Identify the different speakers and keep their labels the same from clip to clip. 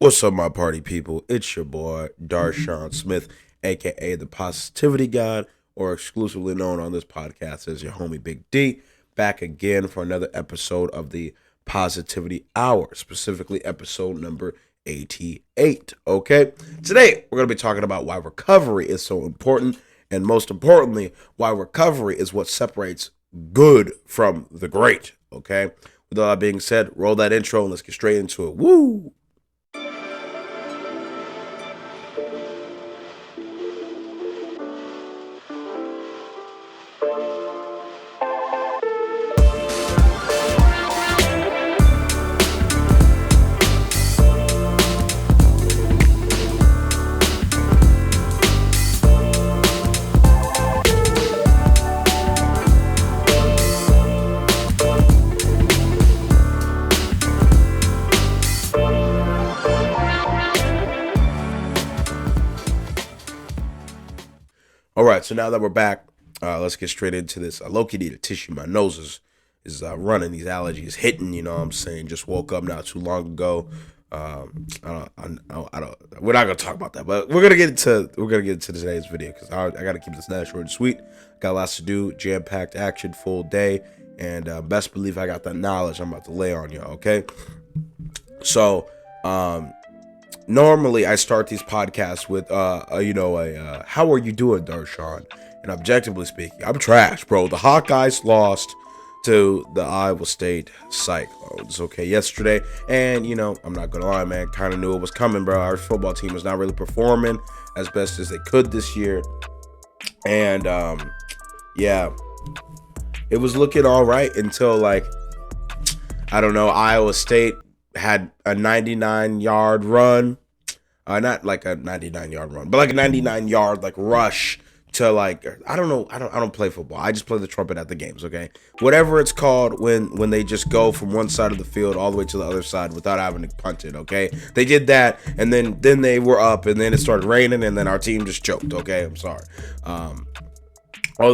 Speaker 1: What's up, my party people? It's your boy, Darshaun Smith, aka the Positivity God, or exclusively known on this podcast as your homie Big D, back again for another episode of the Positivity Hour, specifically episode number 88. Okay, today we're going to be talking about why recovery is so important, and most importantly, why recovery is what separates good from the great. Okay, with all that being said, roll that intro and let's get straight into it. Woo! All right, so now that we're back, let's get straight into this. I low-key need a tissue. My nose is running. These allergies hitting. You know what I'm saying? Just woke up not too long ago. I don't. We're not gonna talk about that, but we're gonna get into today's video because I gotta keep this nice, short, and sweet. Got lots to do, jam-packed action, full day, and best believe I got that knowledge I'm about to lay on you. Okay, so normally I start these podcasts with how are you doing, Darshaun? And objectively speaking, I'm trash, bro. The Hawkeyes lost to the Iowa State Cyclones, okay, yesterday. And, I'm not gonna lie, man, kind of knew it was coming, bro. Our football team is not really performing as best as they could this year. And, yeah, it was looking all right until, I don't know, Iowa State had a 99-yard run. Not like a 99-yard run, but like a 99-yard rush to I don't know. I don't play football. I just play the trumpet at the games, okay? Whatever it's called when they just go from one side of the field all the way to the other side without having to punt it, okay? They did that, and then they were up, and then it started raining, and then our team just choked, okay? I'm sorry. All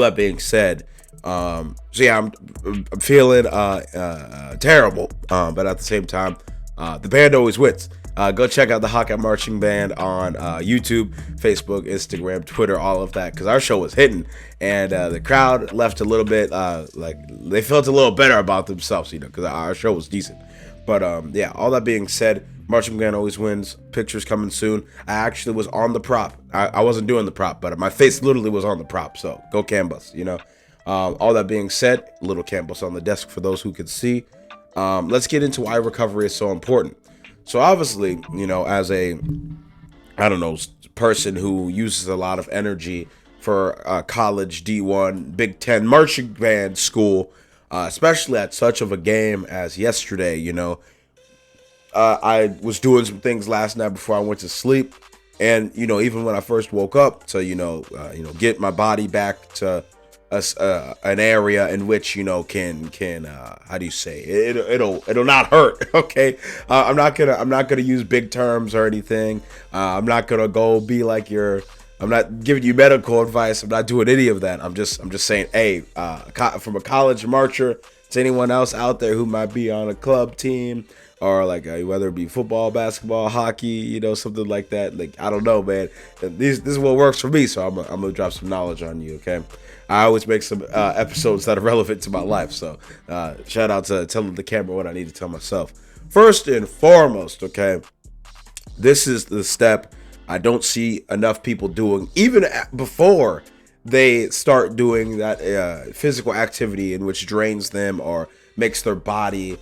Speaker 1: that being said, so yeah, I'm feeling terrible, but at the same time, the band always wins. Go check out the Hawkeye Marching Band on YouTube, Facebook, Instagram, Twitter, all of that, because our show was hitting, and the crowd left a little bit, they felt a little better about themselves, because our show was decent. But yeah, all that being said, Marching Band always wins. Pictures coming soon. I actually was on the prop. I wasn't doing the prop, but my face literally was on the prop, so go Canvas, all that being said, little Canvas on the desk for those who could see. Let's get into why recovery is so important. So obviously, as a, person who uses a lot of energy for college D1, Big Ten marching band school, especially at such of a game as yesterday, I was doing some things last night before I went to sleep. And, even when I first woke up to, get my body back to an area in which can how do you say it'll not hurt. Okay, I'm not gonna use big terms or anything. I'm not gonna go be like I'm not giving you medical advice. I'm not doing any of that. I'm just saying, hey, from a college marcher to anyone else out there who might be on a club team or whether it be football, basketball, hockey, something like that. I don't know, man. This is what works for me, so I'm gonna drop some knowledge on you. Okay, I always make some episodes that are relevant to my life. So shout out to telling the camera what I need to tell myself. First and foremost, okay, this is the step I don't see enough people doing, even before they start doing that physical activity in which drains them or makes their body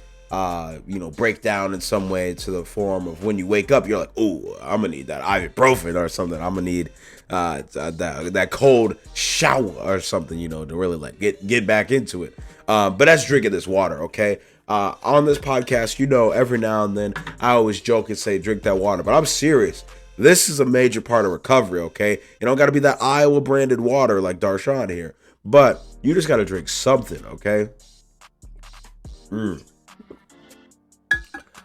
Speaker 1: break down in some way to the form of when you wake up, you're like, ooh, I'm gonna need that ibuprofen or something. I'm gonna need that cold shower or something, to really get back into it. But that's drinking this water, okay? On this podcast, every now and then I always joke and say drink that water, but I'm serious. This is a major part of recovery, okay? You don't got to be that Iowa branded water like Darshaun here, but you just got to drink something, okay?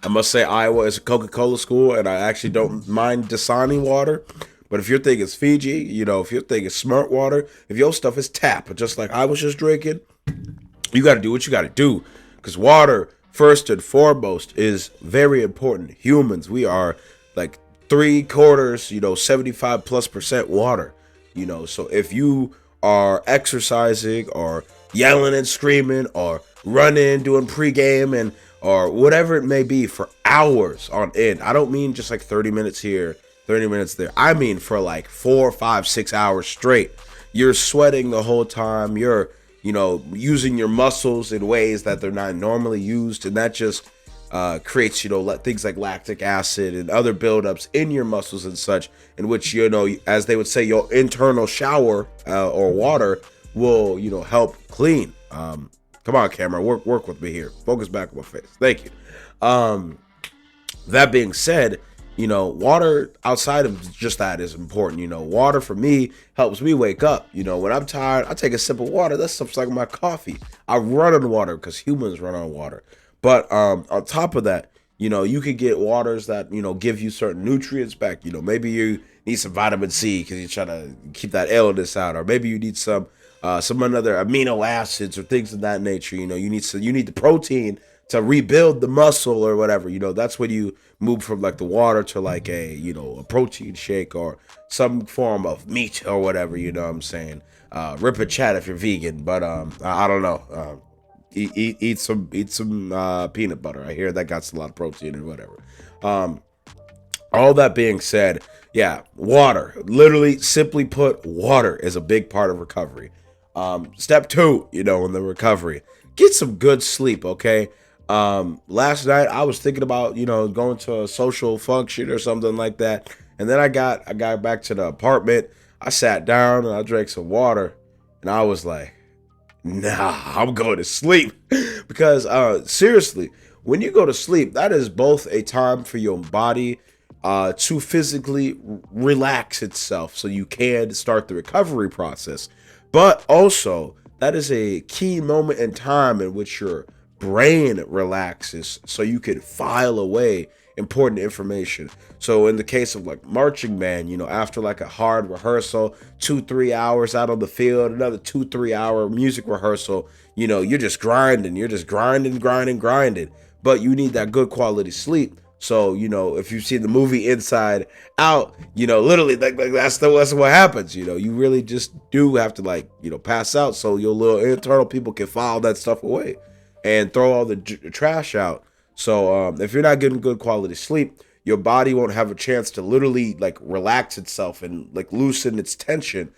Speaker 1: I must say Iowa is a Coca-Cola school, and I actually don't mind Dasani water. But if your thing is Fiji, if your thing is Smart Water, if your stuff is tap, just like I was just drinking, you got to do what you got to do. Because water, first and foremost, is very important. Humans, we are like 3/4, 75+% water. So if you are exercising or yelling and screaming or running, doing pregame and or whatever it may be for hours on end. I don't mean just like 30 minutes here, 30 minutes there. I mean for like 4, 5, 6 hours straight. You're sweating the whole time. You're, using your muscles in ways that they're not normally used. And that just creates, things like lactic acid and other buildups in your muscles and such, in which, as they would say, your internal shower or water will, help clean. Come on, camera, work with me here. Focus back on my face. Thank you. That being said, water outside of just that is important. Water for me helps me wake up. When I'm tired, I take a sip of water. That stuff's like my coffee. I run on water because humans run on water. But on top of that, you could get waters that, give you certain nutrients back. Maybe you need some vitamin C because you're trying to keep that illness out, or maybe you need some other amino acids or things of that nature. You need the protein to rebuild the muscle or whatever. That's when you move from like the water to like a protein shake or some form of meat or whatever. You know what I'm saying? Rip a chat if you're vegan, but I don't know. Eat some peanut butter. I hear that got a lot of protein and whatever. All that being said, yeah, water. Literally, simply put, water is a big part of recovery. Step 2, in the recovery, get some good sleep. Okay. Last night I was thinking about going to a social function or something like that, and then I got back to the apartment. I sat down and I drank some water, and I was like, nah, I'm going to sleep. Because seriously, when you go to sleep, that is both a time for your body to physically relax itself so you can start the recovery process. But also, that is a key moment in time in which your brain relaxes so you can file away important information. So in the case of like marching band, after like a hard rehearsal, 2-3 hours out on the field, another 2-3 hour music rehearsal, you're just grinding, grinding, but you need that good quality sleep. So, if you've seen the movie Inside Out, literally like that's what happens. You really just do have to pass out so your little internal people can file that stuff away and throw all the trash out. So if you're not getting good quality sleep, your body won't have a chance to literally relax itself and loosen its tension.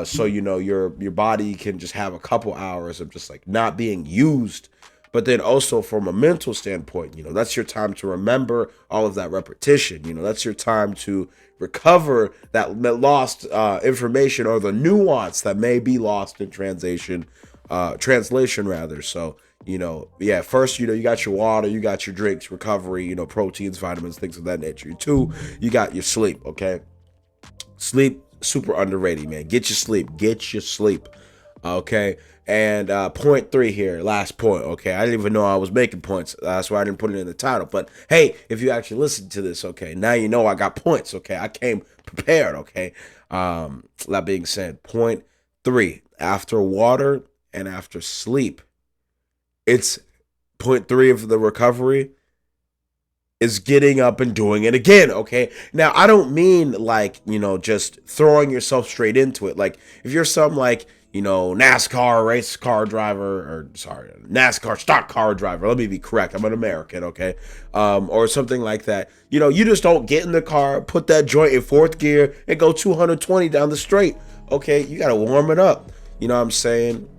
Speaker 1: So your body can just have a couple hours of just not being used. But then also from a mental standpoint, that's your time to remember all of that repetition. That's your time to recover that lost information or the nuance that may be lost in translation rather. So, first, you got your water, you got your drinks, recovery, proteins, vitamins, things of that nature. 2, you got your sleep, okay? Sleep, super underrated, man. Get your sleep, okay? And point 3 here, last point, okay? I didn't even know I was making points. That's why I didn't put it in the title. But, hey, if you actually listen to this, okay, now you know I got points, okay? I came prepared, okay? That being said, point 3, after water and after sleep, it's point 3 of the recovery is getting up and doing it again, okay? Now, I don't mean just throwing yourself straight into it. Like, if you're some NASCAR race car driver, or NASCAR stock car driver, let me be correct, I'm an American, okay? Or something like that. You just don't get in the car, put that joint in 4th gear, and go 220 down the straight, okay? You got to warm it up, you know what I'm saying?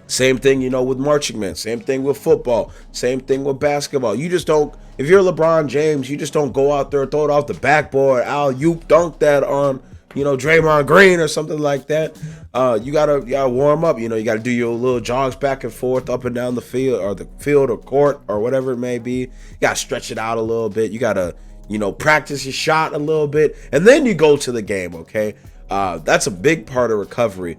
Speaker 1: Same thing, with marching band. Same thing with football. Same thing with basketball. You just don't, if you're LeBron James, you just don't go out there, throw it off the backboard, alley-oop, dunk that on, Draymond Green or something like that. You gotta warm up. You gotta do your little jogs back and forth, up and down the field or court or whatever it may be. You gotta stretch it out a little bit. You gotta, practice your shot a little bit, and then you go to the game. Okay, that's a big part of recovery.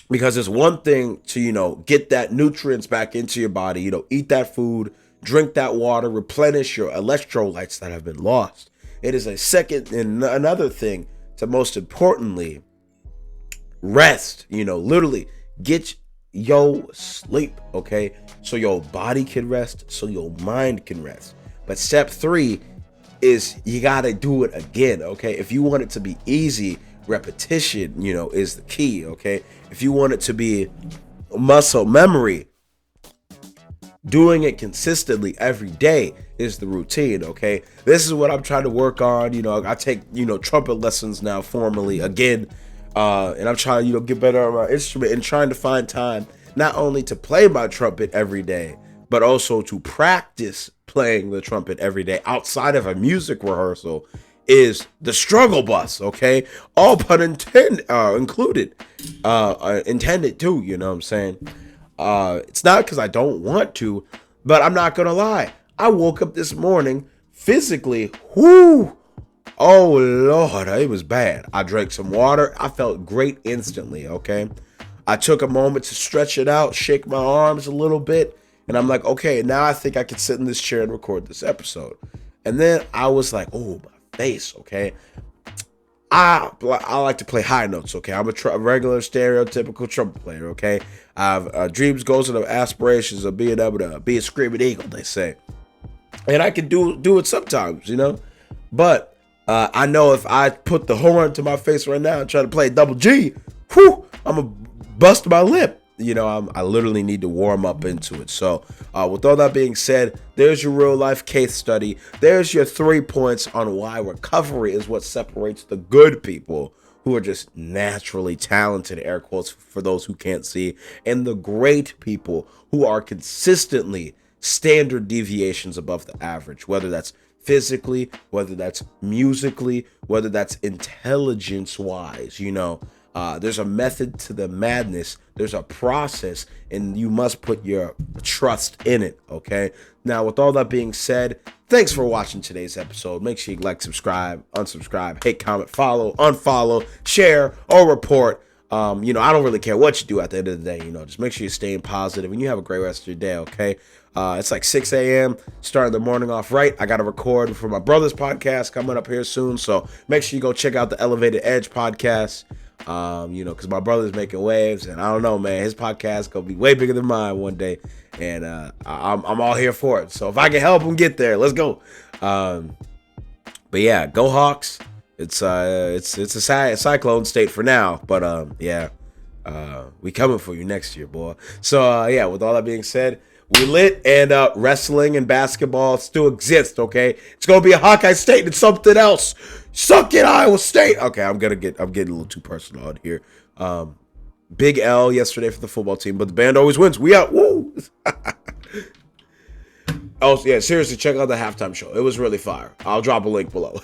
Speaker 1: Because it's one thing to, get that nutrients back into your body, eat that food, drink that water, replenish your electrolytes that have been lost. It is a second and another thing to most importantly, rest, literally get your sleep, okay? So your body can rest, so your mind can rest. But step 3 is you gotta do it again, okay? If you want it to be easy, repetition, is the key, okay? If you want it to be muscle memory, doing it consistently every day is the routine, okay? This is what I'm trying to work on. I take, trumpet lessons now formally again. And I'm trying to, get better on my instrument and trying to find time not only to play my trumpet every day, but also to practice playing the trumpet every day outside of a music rehearsal is the struggle bus, okay? All pun included, intended too, you know what I'm saying? It's not because I don't want to, but I'm not gonna lie. I woke up this morning physically, oh Lord, it was bad. I drank some water. I felt great instantly, okay? I took a moment to stretch it out, shake my arms a little bit, and I'm like, okay, now I think I can sit in this chair and record this episode. And then I was like, oh, my face, okay? I like to play high notes, okay? I'm a regular, stereotypical trumpet player, okay? I have dreams, goals, and aspirations of being able to be a screaming eagle, they say. And I can do it sometimes, But I know if I put the horn to my face right now and try to play double G, I'm going to bust my lip. I literally need to warm up into it. So with all that being said, there's your real life case study. There's your 3 points on why recovery is what separates the good people who are just naturally talented, air quotes for those who can't see, and the great people who are consistently standard deviations above the average, whether that's physically, whether that's musically, whether that's intelligence wise. There's a method to the madness. There's a process, and you must put your trust in it, okay? Now, with all that being said, thanks for watching today's episode. Make sure you like, subscribe, unsubscribe, hate, comment, follow, unfollow, share, or report. I don't really care what you do at the end of the day. Just make sure you're staying positive, and you have a great rest of your day, okay? It's like 6 a.m., starting the morning off right. I got to record for my brother's podcast coming up here soon, so make sure you go check out the Elevated Edge podcast. Because my brother's making waves, and I don't know, man, his podcast gonna be way bigger than mine one day, and I'm all here for it. So if I can help him get there, let's go. But yeah, go Hawks. It's a cyclone state for now, but we coming for you next year, boy. So with all that being said, we lit, and wrestling and basketball still exist, okay? It's gonna be a Hawkeye State and something else. Suck it, Iowa State. Okay, I'm getting a little too personal out here. Big L yesterday for the football team, but the band always wins. We out. Woo! Oh yeah, seriously, check out the halftime show. It was really fire. I'll drop a link below.